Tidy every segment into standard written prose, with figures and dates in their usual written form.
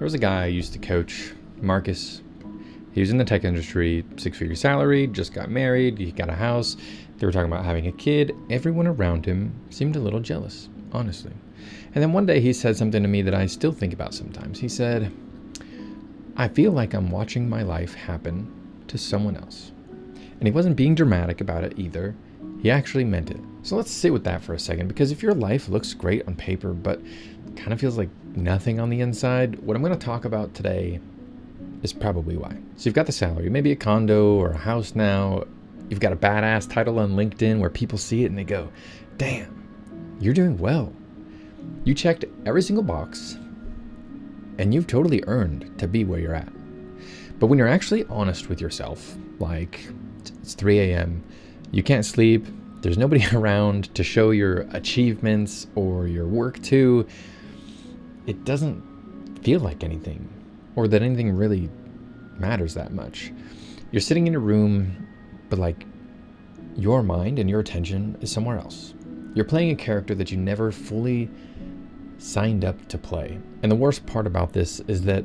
was a guy I used to coach, Marcus. He was in the tech industry, 6-figure salary, just got married, he got a house. They were talking about having a kid. Everyone around him seemed a little jealous, honestly. And then one day he said something to me that I still think about sometimes. He said, I feel like I'm watching my life happen to someone else. And he wasn't being dramatic about it either. He actually meant it. So let's sit with that for a second, because if your life looks great on paper, but kind of feels like nothing on the inside, what I'm going to talk about today is probably why. So you've got the salary, maybe a condo or a house now. You've got a badass title on LinkedIn where people see it and they go, damn, you're doing well. You checked every single box and you've totally earned to be where you're at. But when you're actually honest with yourself, like it's 3 a.m., you can't sleep, there's nobody around to show your achievements or your work to, it doesn't feel like anything, or that anything really matters that much. You're sitting in your room, but like your mind and your attention is somewhere else. You're playing a character that you never fully signed up to play. And the worst part about this is that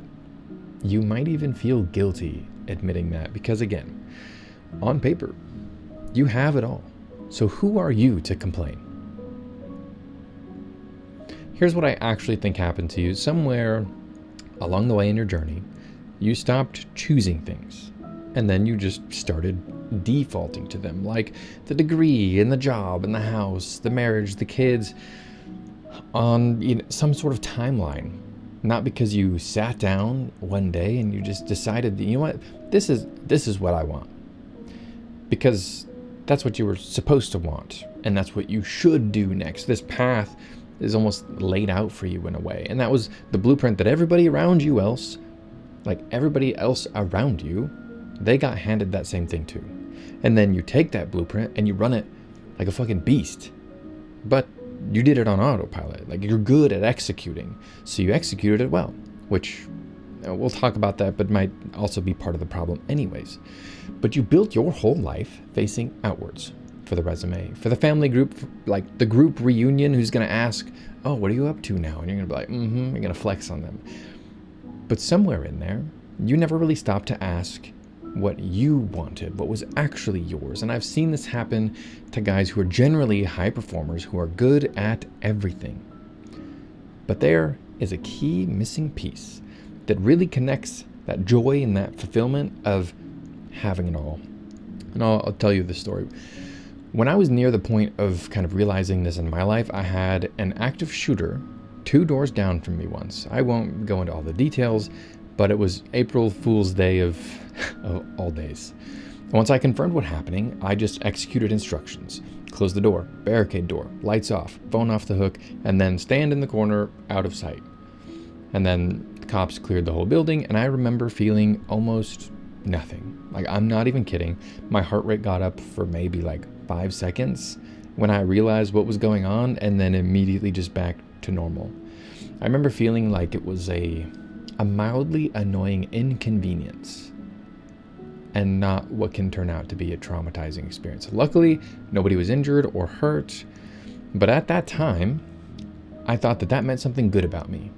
you might even feel guilty admitting that, because again, on paper, you have it all. So who are you to complain? Here's what I actually think happened to you. Somewhere along the way in your journey, you stopped choosing things, and then you just started defaulting to them, like the degree and the job and the house, the marriage, the kids, on some sort of timeline. Not because you sat down one day and you just decided that, you know what, this is what I want. Because that's what you were supposed to want, and that's what you should do next. This path is almost laid out for you in a way. And that was the blueprint that everybody around you else, like everybody else around you, they got handed that same thing too. And then you take that blueprint and you run it like a fucking beast. But you did it on autopilot. Like, you're good at executing. So you executed it well, which we'll talk about that, but might also be part of the problem anyways. But you built your whole life facing outwards. For the resume, for the family group, like the group reunion, who's going to ask, oh, what are you up to now? And you're going to be like, you're going to flex on them. But somewhere in there, you never really stopped to ask what you wanted, what was actually yours. And I've seen this happen to guys who are generally high performers, who are good at everything. But there is a key missing piece that really connects that joy and that fulfillment of having it all. And I'll tell you the story. When I was near the point of kind of realizing this in my life, I had an active shooter 2 doors down from me once. I won't go into all the details, but it was April Fool's Day of all days. And once I confirmed what happening, I just executed instructions. Close the door, barricade door, lights off, phone off the hook, and then stand in the corner out of sight. And then the cops cleared the whole building, and I remember feeling almost nothing. Like, I'm not even kidding. My heart rate got up for maybe like 5 seconds when I realized what was going on, and then immediately just back to normal. I remember feeling like it was a mildly annoying inconvenience and not what can turn out to be a traumatizing experience. Luckily, nobody was injured or hurt, but at that time, I thought that meant something good about me.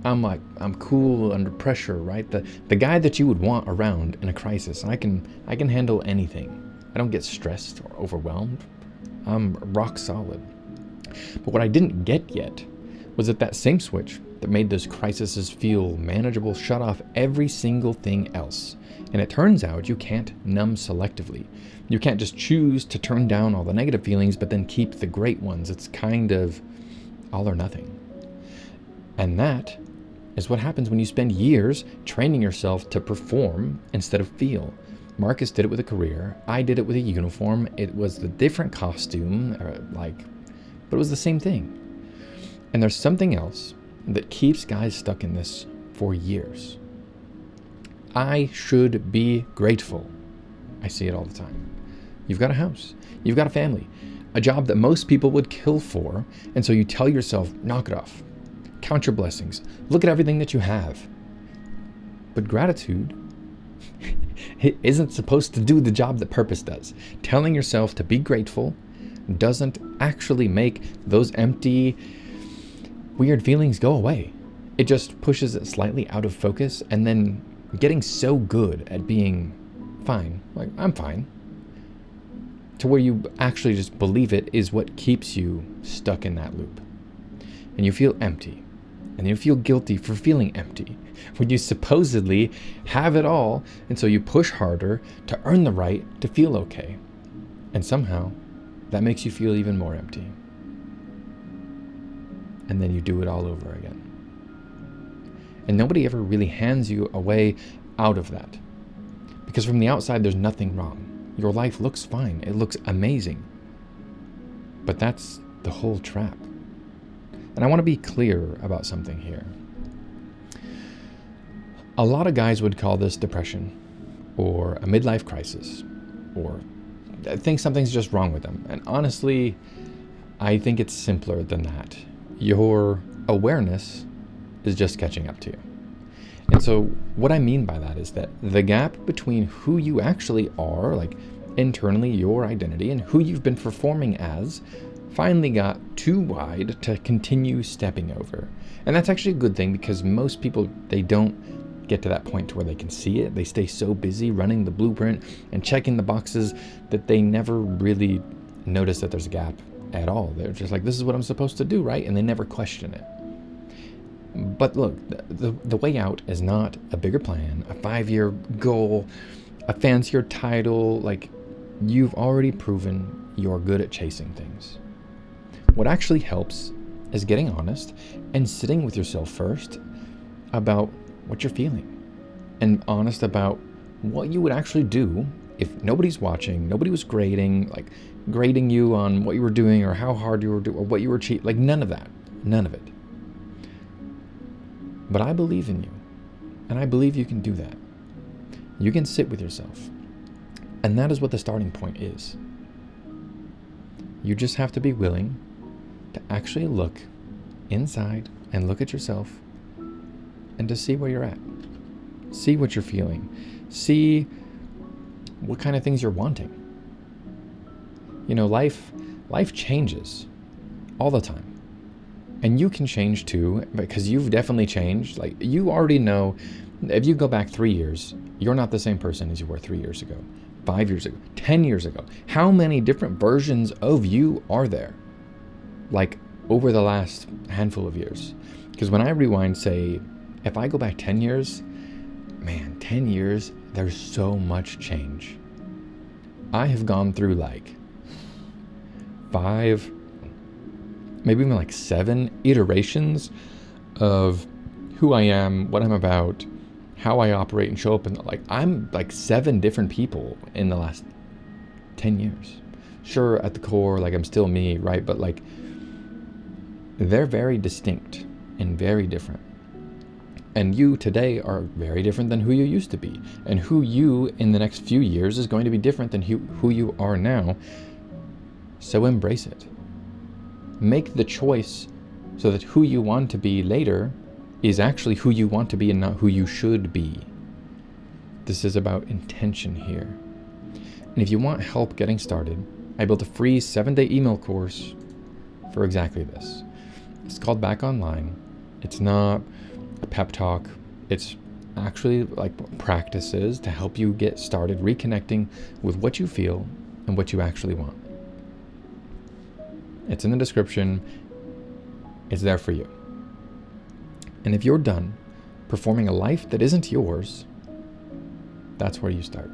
I'm cool under pressure, right? The guy that you would want around in a crisis. I can handle anything. I don't get stressed or overwhelmed. I'm rock solid. But what I didn't get yet was that same switch that made those crises feel manageable shut off every single thing else. And it turns out you can't numb selectively. You can't just choose to turn down all the negative feelings but then keep the great ones. It's kind of all or nothing. And that is what happens when you spend years training yourself to perform instead of feel. Marcus did it with a career. I did it with a uniform. It was the different costume, but it was the same thing. And there's something else that keeps guys stuck in this for years. I should be grateful. I see it all the time. You've got a house. You've got a family. A job that most people would kill for. And so you tell yourself, knock it off. Count your blessings. Look at everything that you have. But gratitude it isn't supposed to do the job that purpose does. Telling yourself to be grateful doesn't actually make those empty, weird feelings go away. It just pushes it slightly out of focus, and then getting so good at being fine, like I'm fine, to where you actually just believe it is what keeps you stuck in that loop. And you feel empty. And you feel guilty for feeling empty when you supposedly have it all, and so you push harder to earn the right to feel okay. And somehow, that makes you feel even more empty. And then you do it all over again. And nobody ever really hands you a way out of that. Because from the outside, there's nothing wrong. Your life looks fine. It looks amazing. But that's the whole trap. And I want to be clear about something here. A lot of guys would call this depression, or a midlife crisis, or think something's just wrong with them. And honestly, I think it's simpler than that. Your awareness is just catching up to you. And so what I mean by that is that the gap between who you actually are, like internally your identity, and who you've been performing as, finally got too wide to continue stepping over. And that's actually a good thing, because most people, they don't get to that point to where they can see it. They stay so busy running the blueprint and checking the boxes that they never really notice that there's a gap at all. They're just like, this is what I'm supposed to do, right? And they never question it. But look, the way out is not a bigger plan, a 5-year goal, a fancier title. Like, you've already proven you're good at chasing things. What actually helps is getting honest and sitting with yourself first about what you're feeling, and honest about what you would actually do if nobody's watching, nobody was grading you on what you were doing or how hard you were doing or what you were cheating. Like, none of that, none of it. But I believe in you, and I believe you can do that. You can sit with yourself, and that is what the starting point is. You just have to be willing to actually look inside and look at yourself, and to see where you're at. See what you're feeling. See what kind of things you're wanting. You know, life changes all the time. And you can change too, because you've definitely changed. Like, you already know, if you go back 3 years, you're not the same person as you were 3 years ago, 5 years ago, 10 years ago. How many different versions of you are there? Like, over the last handful of years. Because when I rewind, say, if I go back 10 years, man, 10 years, there's so much change. I have gone through like 5, maybe even like 7 iterations of who I am, what I'm about, how I operate and show up. And like, I'm like 7 different people in the last 10 years. Sure, at the core, like, I'm still me, right? But like, they're very distinct and very different. And you today are very different than who you used to be. And who you in the next few years is going to be different than who you are now. So embrace it. Make the choice so that who you want to be later is actually who you want to be and not who you should be. This is about intention here. And if you want help getting started, I built a free 7-day email course for exactly this. It's called Back Online. It's not a pep talk. It's actually like practices to help you get started reconnecting with what you feel and what you actually want. It's in the description. It's there for you. And if you're done performing a life that isn't yours, that's where you start.